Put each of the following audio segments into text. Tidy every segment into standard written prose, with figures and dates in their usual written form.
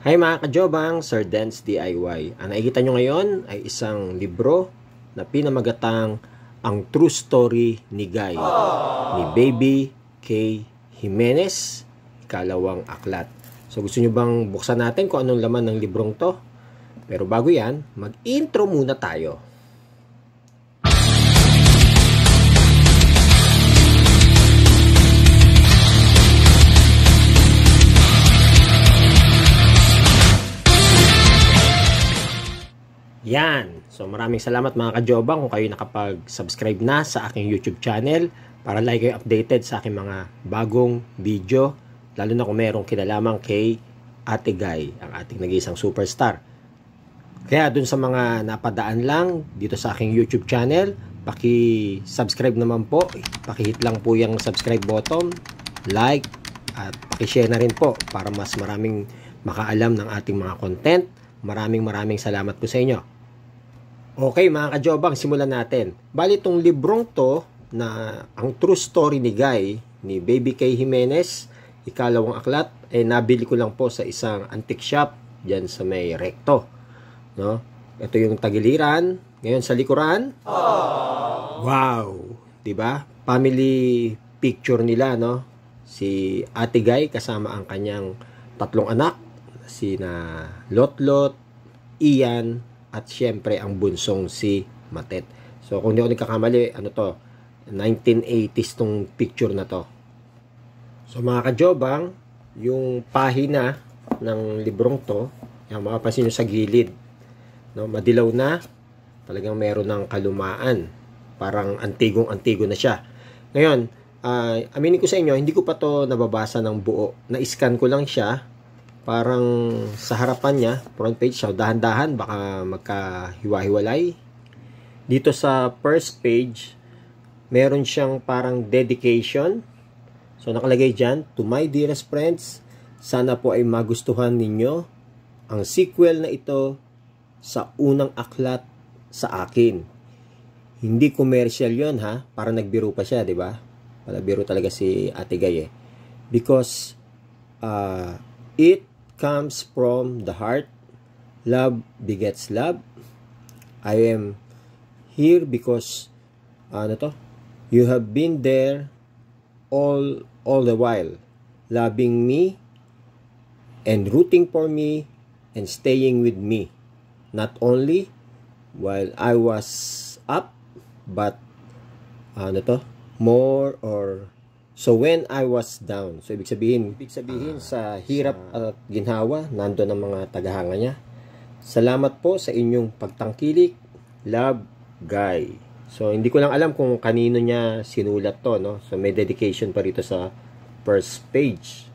Hi mga kajobang, Sir Dance DIY. Ang nakikita nyo ngayon ay isang libro na pinamagatang Ang True Story ni Guy ni Baby K. Jimenez, Ikalawang Aklat. So gusto nyo bang buksan natin kung anong laman ng librong to? Pero bago yan, mag-intro muna tayo. Yan. So maraming salamat mga kajobang kung kayo nakapag-subscribe na sa aking YouTube channel para like kayo updated sa aking mga bagong video, lalo na kung merong kinalaman kay Ate Guy, ang ating nag-iisang superstar. Kaya dun sa mga napadaan lang dito sa aking YouTube channel, paki-subscribe naman po, paki-hit lang po yung subscribe button, like, at paki-share na rin po para mas maraming makaalam ng ating mga content. Maraming salamat po sa inyo. Okay mga kajobang, simulan natin. Bali itong librong to na Ang True Story ni Guy ni Baby K. Jimenez, Ikalawang Aklat, nabili ko lang po sa isang antique shop dyan sa may Recto. No? Ito yung tagiliran. Ngayon sa likuran. Wow! Diba? Family picture nila, no? Si Ate Guy kasama ang kanyang 3 anak, sina Lotlot, Ian, at syempre ang bunsong si Matet. So kung hindi ako nagkakamali, ano to, 1980s tong picture na to. So mga kajobang, yung pahina ng librong to, yung mapapansin nyo sa gilid, no, madilaw na, talagang meron ng kalumaan, parang antigong-antigo na siya. Ngayon, aminin ko sa inyo, hindi ko pa to nababasa ng buo, na-scan ko lang siya. Parang sa harapan niya, front page siya, dahan-dahan, baka magkahiwa-hiwalay. Dito sa first page, meron siyang parang dedication. So nakalagay dyan, "To my dearest friends, sana po ay magustuhan ninyo ang sequel na ito sa unang aklat sa akin." Hindi commercial yon ha, parang nagbiro pa siya, di ba? Wala biro talaga si Ate Guy eh. Because it comes from the heart. Love begets love. I am here because you have been there all the while, loving me and rooting for me and staying with me, not only while I was up, but more or so when I was down. So ibig sabihin sa hirap at ginhawa, nandoon ang mga tagahanga niya. Salamat po sa inyong pagtangkilik. Love, Guy. So hindi ko lang alam kung kanino niya sinulat to, no? So may dedication pa rito sa first page.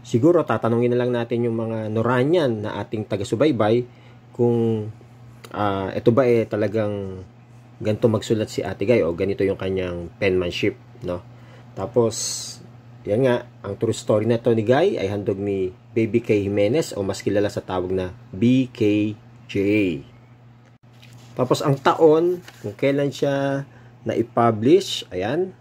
Siguro tatanungin na lang natin yung mga Noranyan na ating taga-subaybay kung ito ba talagang ganito magsulat si Ate Guy o ganito yung kanyang penmanship, no? Tapos, yan nga, ang true story na to ni Guy ay handog ni Baby K. Jimenez o mas kilala sa tawag na BKJ. Tapos, ang taon, kung kailan siya na-publish, ayan.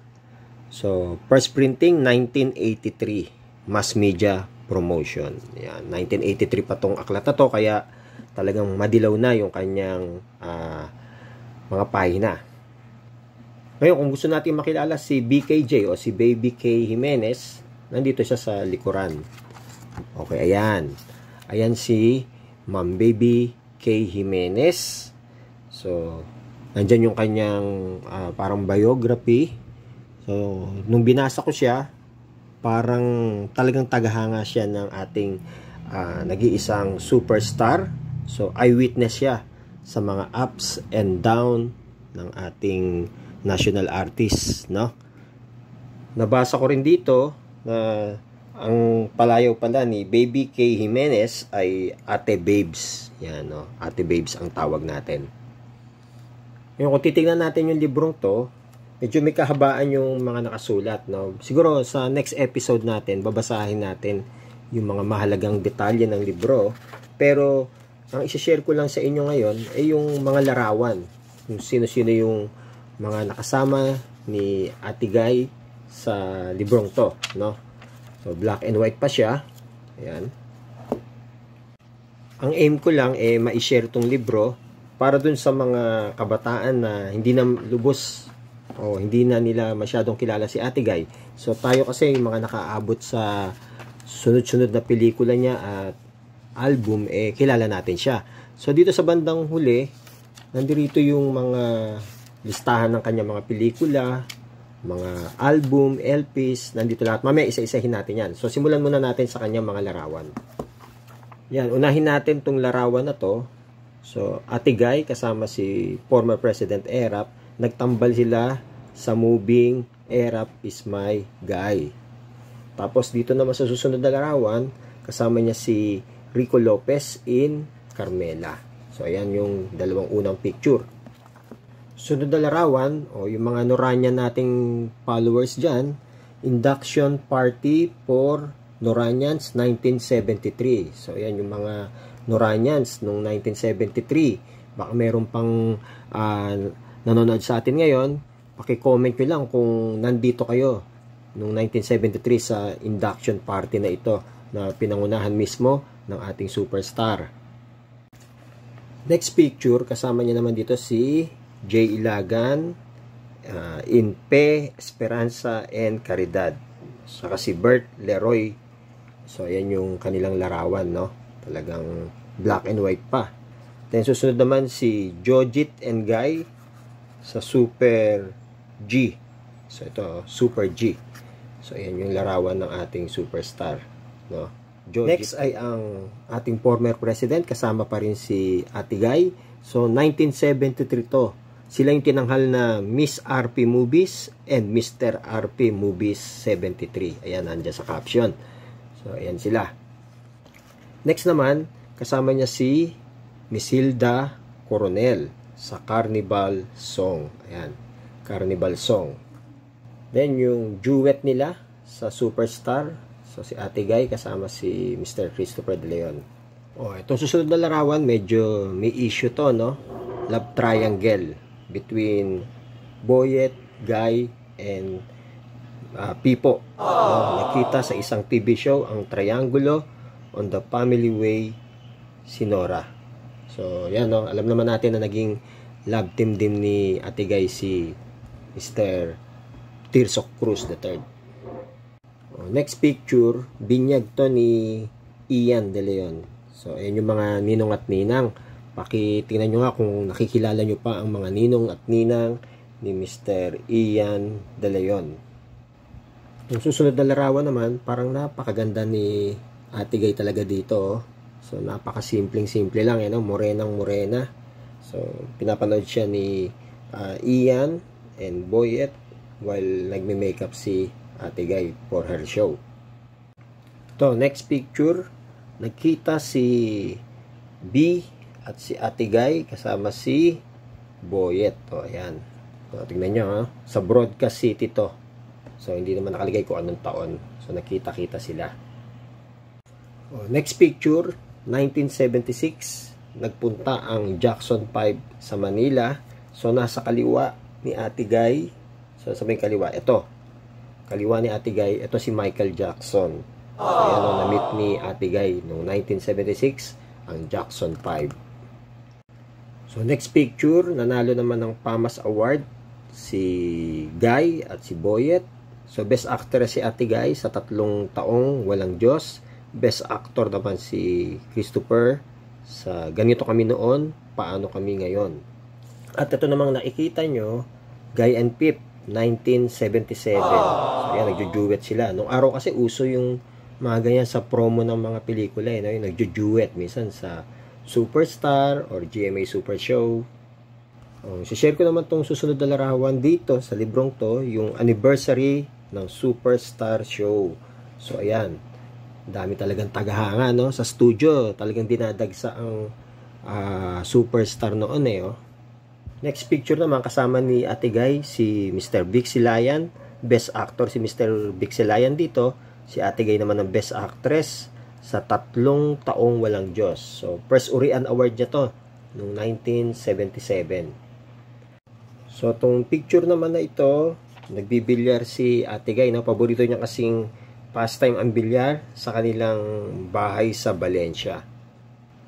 So, first printing, 1983. Mass Media Promotion. Ayan, 1983 pa tong aklat na to, kaya talagang madilaw na yung kanyang mga pahina. Ngayon, kung gusto natin makilala si BKJ o si Baby K. Jimenez, nandito siya sa likuran. Okay, ayan. Ayan si Ma'am Baby K. Jimenez. So, nandyan yung kanyang parang biography. So, nung binasa ko siya, parang talagang tagahanga siya ng ating nag-iisang superstar. So, eyewitness siya sa mga ups and down ng ating national artist, no? Nabasa ko rin dito na ang palayaw pala ni Baby K. Jimenez ay Ate Babes. Yan, no? Ate Babes ang tawag natin. Yung kung titignan natin yung librong to, medyo may kahabaan yung mga nakasulat, no? Siguro sa next episode natin, babasahin natin yung mga mahalagang detalye ng libro. Pero ang i-share ko lang sa inyo ngayon ay yung mga larawan. Yung sino-sino yung mga nakasama ni Ate Guy sa librong to, no? So black and white pa siya. Ayan. Ang aim ko lang ma-share tong libro para dun sa mga kabataan na hindi na lubos o hindi na nila masyadong kilala si Ate Guy. So tayo kasi yung mga nakaabot sa sunod-sunod na pelikula niya at album, kilala natin siya. So dito sa bandang huli, nandito yung mga listahan ng kanya mga pelikula, mga album, LPs, nandito lahat. Mamaya isa-isahin natin yan. So simulan muna natin sa kanyang mga larawan. Yan, unahin natin tong larawan na to. So Ate Guy kasama si former President Erap, nagtambal sila sa moving Erap is My Guy. Tapos dito naman sa susunod na larawan, kasama niya si Rico Lopez in Carmela. So ayan yung dalawang unang picture. Sunod na larawan, yung mga Noranian nating followers dyan, induction party for Noranians 1973. So ayan yung mga Noranians noong 1973. Baka meron pang nanonood sa atin ngayon, paki-comment nyo lang kung nandito kayo noong 1973 sa induction party na ito na pinangunahan mismo ng ating superstar. Next picture, kasama niya naman dito si Jay Ilagan, in Pe, Esperanza, and Caridad. Saka si Bert Leroy. So ayan yung kanilang larawan, no? Talagang black and white pa. Then susunod naman si Jojit and Guy sa Super G. So ito, Super G. So ayan yung larawan ng ating superstar, no? Jojit. Next ay ang ating former president, kasama pa rin si Ate Guy. So 1973 to. Sila yung tinanghal na Miss RP Movies and Mr. RP Movies 73. Ayan, nandiyan sa caption. So ayan sila. Next naman, kasama niya si Miss Hilda Coronel sa Carnival Song. Ayan, Carnival Song. Then, yung duet nila sa Superstar. So, si Ate Guy kasama si Mr. Christopher De Leon. Itong susunod na larawan, medyo may issue to, no? Love triangle between Boyet, Guy, and Pipo. Nakita sa isang TV show ang triangulo on the Family Way, Sinora. So, yan, no? Alam naman natin na naging love team din ni Ate Guy si Mr. Tirso Cruz III. Next picture, binyag to ni Ian De Leon. So, ayan yung mga ninong at ninang. Pakitingnan nyo nga kung nakikilala nyo pa ang mga ninong at ninang ni Mr. Ian De Leon. Yung susunod na larawan naman, parang napakaganda ni Ate Guy talaga dito. So, napakasimpleng-simple lang. Yan, morenang-morena. So, pinapanood siya ni Ian and Boyet while nagme-makeup si Ate Guy for her show. Ito, next picture. Nagkita si B at si Ate Guy kasama si Boyet. O, ayan. So, tingnan nyo, ha? Sa Broadcast City to. So, hindi naman nakalagay kung anong taon. So, nakita-kita sila. Next picture, 1976, nagpunta ang Jackson 5 sa Manila. So, nasa kaliwa ni Ate Guy. So, sa may kaliwa, ito. Kaliwa ni Ate Guy, ito si Michael Jackson. So, ayan, na-meet ni Ate Guy noong 1976, ang Jackson 5. So, next picture, nanalo naman ng PAMAS Award si Guy at si Boyet. So, Best Actress si Ate Guy sa 3 taong Walang Diyos. Best Actor naman si Christopher sa Ganito Kami Noon, Paano Kami Ngayon. At ito namang nakikita nyo, Guy and Pip, 1977. So, yan, nagjo-duet sila. Nung araw kasi uso yung mga ganyan sa promo ng mga pelikula, no? Yung nagjo-duet minsan sa Superstar or GMA Super Show. Share ko naman tong susunod na larawan dito sa librong to, yung anniversary ng Superstar Show. So, ayan. Dami talagang tagahanga, no? Sa studio, talagang dinadagsa ang Superstar noon, oh. Next picture naman, kasama ni Ate Guy, si Mr. Vic Silayan. Best Actor si Mr. Vic Silayan dito. Si Ate Guy naman ang Best Actress sa 3 taong Walang Diyos. So, first Urian Award niya to noong 1977. So, itong picture naman na ito, nagbibilyar si Ate Guy, no? Paborito niya kasing pastime ang bilyar sa kanilang bahay sa Valencia.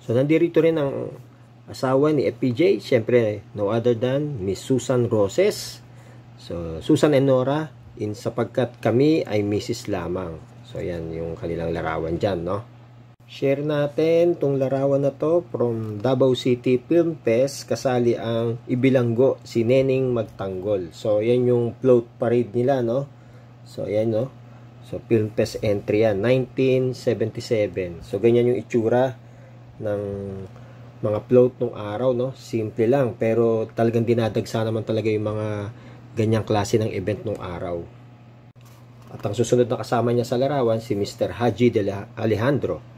So, nandito rin ang asawa ni FPJ. Siyempre, no other than Miss Susan Roses. So, Susan and Nora, sapagkat kami ay Mrs. lamang. So, yan yung kanilang larawan dyan, no? Share natin tong larawan na to from Davao City Film Fest. Kasali ang Ibilanggo, si Neneng Magtanggol. So, yan yung float parade nila, no? So, yan, no? So, Film Fest entry yan, 1977. So, ganyan yung itsura ng mga float nung araw, no? Simple lang, pero talagang dinadagsa naman talaga yung mga ganyang klase ng event nung araw. At ang susunod na kasama niya sa larawan, si Mr. Haji de Alejandro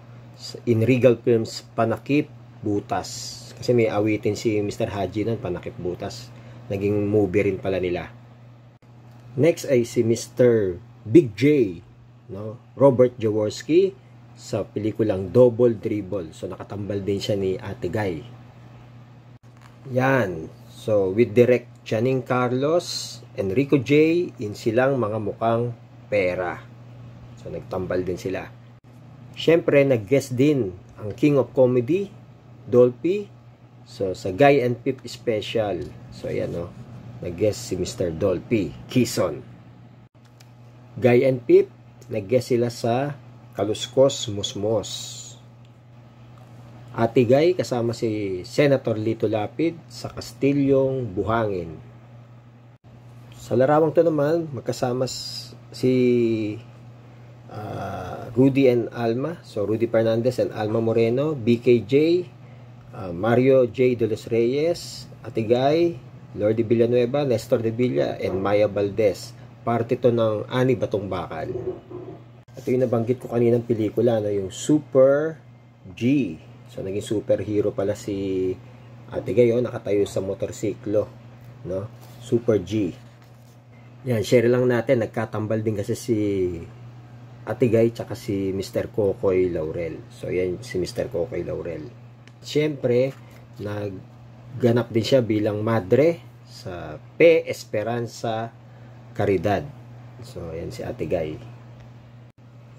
in Regal Films, Panakip Butas. Kasi may awitin si Mr. Haji nun, Panakip Butas. Naging movie rin pala nila. Next ay si Mr. Big J, no? Robert Jaworski sa pelikulang Double Dribble. So nakatambal din siya ni Ate Guy. Yan. So with direct Channing Carlos, Enrico J in Silang Mga Mukhang Pera. So nagtambal din sila. Siyempre, nag-guest din ang King of Comedy, Dolphy. So, sa Guy and Pip Special. So, ayan, no? Nag-guest si Mr. Dolphy Quezon. Guy and Pip, nag-guest sila sa Kaluskos Musmos. Ate Guy, kasama si Senator Lito Lapid sa Kastilyong Buhangin. Sa larawang to naman, magkasama si Rudy and Alma. So, Rudy Fernandez and Alma Moreno, BKJ, Mario J. De Los Reyes, Ate Guy, Lordy Villanueva, Nestor De Villa, and Maya Valdez. Parte to ng Ani Batong Bakal. Ito yung nabanggit ko kaninang pelikula, no? Yung Super G. So, naging superhero pala si Ate Guy, oh, nakatayo sa motorsiklo, no? Super G. Yan, share lang natin. Nagkatambal din kasi si Ate Guy tsaka si Mr. Kokoy Laurel. So, yan si Mr. Kokoy Laurel. Siyempre, nagganap din siya bilang madre sa P. Esperanza Caridad. So, yan si Ate Guy.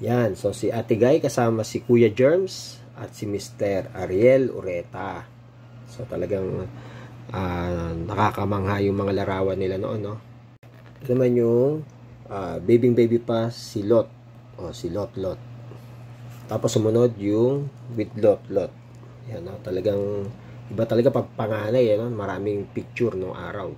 Yan. So, si Ate Guy kasama si Kuya Germs at si Mr. Ariel Ureta. So, talagang nakakamangha yung mga larawan nila noon, no? Ito naman yung baby pa si Lot. O, si Lot. Tapos sumunod yung with Lot. Yan, no? Talagang iba talaga pag panganay, no? Maraming picture nung araw.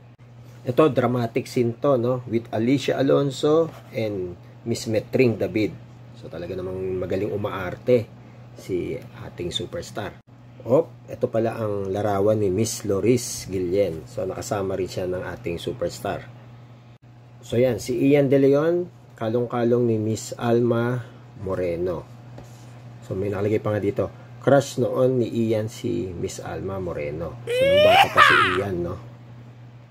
Ito, dramatic scene to, no? With Alicia Alonso and Miss Metring David. So, talaga namang magaling umaarte si ating superstar. Ito pala ang larawan ni Miss Loris Guillen. So, nakasama rin siya ng ating superstar. So, yan. Si Ian De Leon, kalong-kalong ni Miss Alma Moreno. So, may nakalagay pa nga dito. Crush noon ni Ian si Miss Alma Moreno. So, nung bata pa si Ian, no?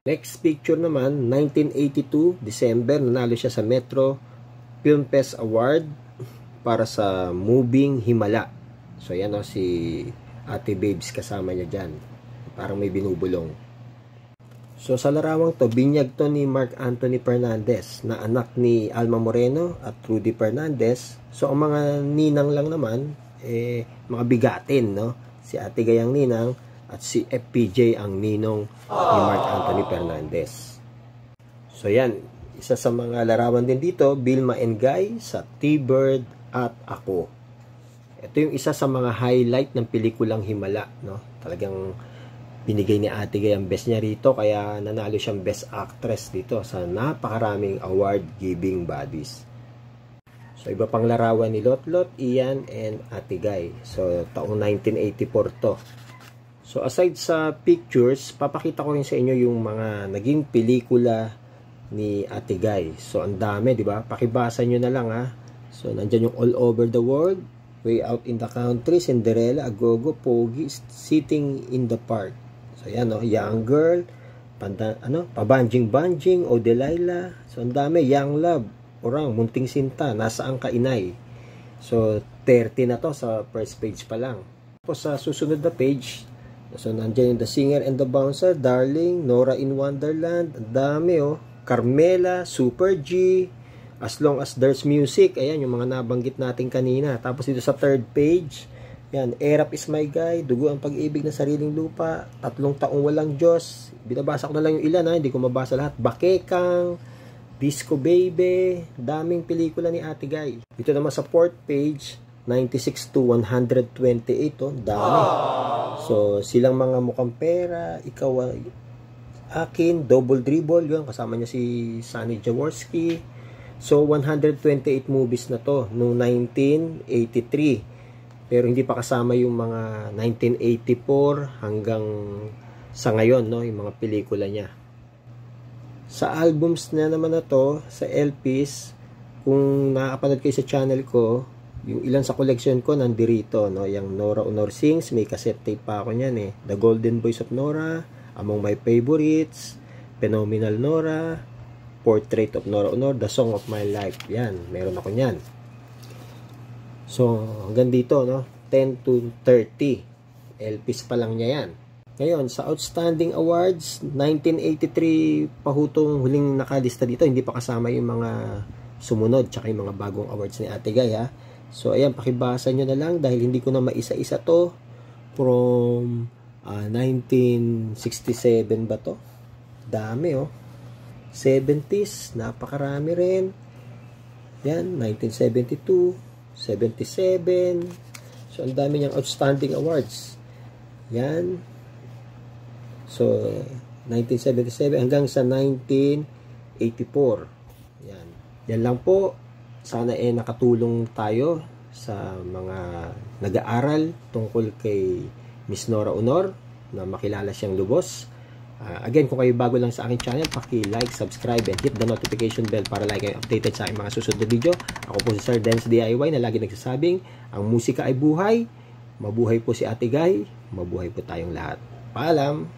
Next picture naman, 1982, December, nanalo siya sa Metro Film Fest Award para sa Moving Himala. So, yan, no? Si Ate Babes kasama niya dyan. Parang may binubulong. So, sa larawang to, binyag to ni Mark Anthony Fernandez na anak ni Alma Moreno at Rudy Fernandez. So, ang mga ninang lang naman, mga bigatin, no? Si Ate Gayang ninang at si FPJ ang ninong ni Mark Anthony Fernandez. So, yan. Isa sa mga larawan din dito, Vilma and Guy sa T-Bird at Ako. Ito yung isa sa mga highlight ng pelikulang Himala, no? Talagang binigay ni Ate Guy ang best niya rito, kaya nanalo siyang Best Actress dito sa napakaraming award-giving bodies. So, iba pang larawan ni Lot, Ian, and Ate Guy. So, taong 1984 to. So, aside sa pictures, papakita ko rin sa inyo yung mga naging pelikula ni Ate Guy. So, ang dami, di ba? Pakibasa nyo na lang, ha? So, nandyan yung All Over the World, Way Out in the Country, Cinderella, Agogo, Pogi, Sitting in the Park. So, yan, no? Young Girl, Pabanjing-Banjing, O Delilah. So, ang dami. Young Love, Orang, Munting Sinta, Nasaan Ka Inay. So, 30 na to sa first page pa lang. Tapos, sa susunod na page, so, nandiyan yung The Singer and the Bouncer, Darling, Nora in Wonderland. Ang dami, oh. Carmela, Super G, As Long as There's Music. Ayan, yung mga nabanggit natin kanina. Tapos, dito sa third page, Yan, Erap is my guy, Dugo ang pag-ibig ng sariling lupa, 3 taong walang Diyos. Binabasa ko na lang yung ilan ha, hindi ko mabasa lahat. Bakekang, Disco Baby, daming pelikula ni Ate Guy. Ito naman sa 4th page, 96 to 128, oh, dami. So, silang mga mukhang pera, ikaw akin, Double Dribble, yun, kasama niya si Sonny Jaworski. So, 128 movies na to, noong 1983. Pero hindi pa kasama yung mga 1984 hanggang sa ngayon, no, yung mga pelikula niya. Sa albums na naman na to, sa LPs, kung nakapanood kayo sa channel ko, yung ilan sa collection ko nandirito, no, yung Nora Honor Sings, may cassette tape pa ako niyan eh. The Golden Boys of Nora, Among My Favorites, Phenomenal Nora, Portrait of Nora Honor, The Song of My Life. Yan, meron ako niyan. So, hanggang dito, no, 10 to 30. LPs pa lang niya yan. Ngayon, sa Outstanding Awards, 1983 pahutong huling nakalista dito. Hindi pa kasama yung mga sumunod, tsaka yung mga bagong awards ni Ate Guy, ha. So, ayan, pakibasa nyo na lang dahil hindi ko na maisa-isa to. From 1967 ba to? Dami, oh. 70s, napakarami rin. Yan, 1972, 77. So, ang dami niyang outstanding awards. Yan. So, 1977 hanggang sa 1984. Yan. Yan lang po. Sana nakatulong tayo sa mga nag-aaral tungkol kay Miss Nora Honor na makilala siyang lubos. Again, kung kayo bago lang sa aking channel, paki-like, subscribe, and hit the notification bell para lagi kayo updated sa aking mga susunod na video. Ako po si Sir Dance DIY na lagi nagsasabing, ang musika ay buhay. Mabuhay po si Ate Guy. Mabuhay po tayong lahat. Paalam!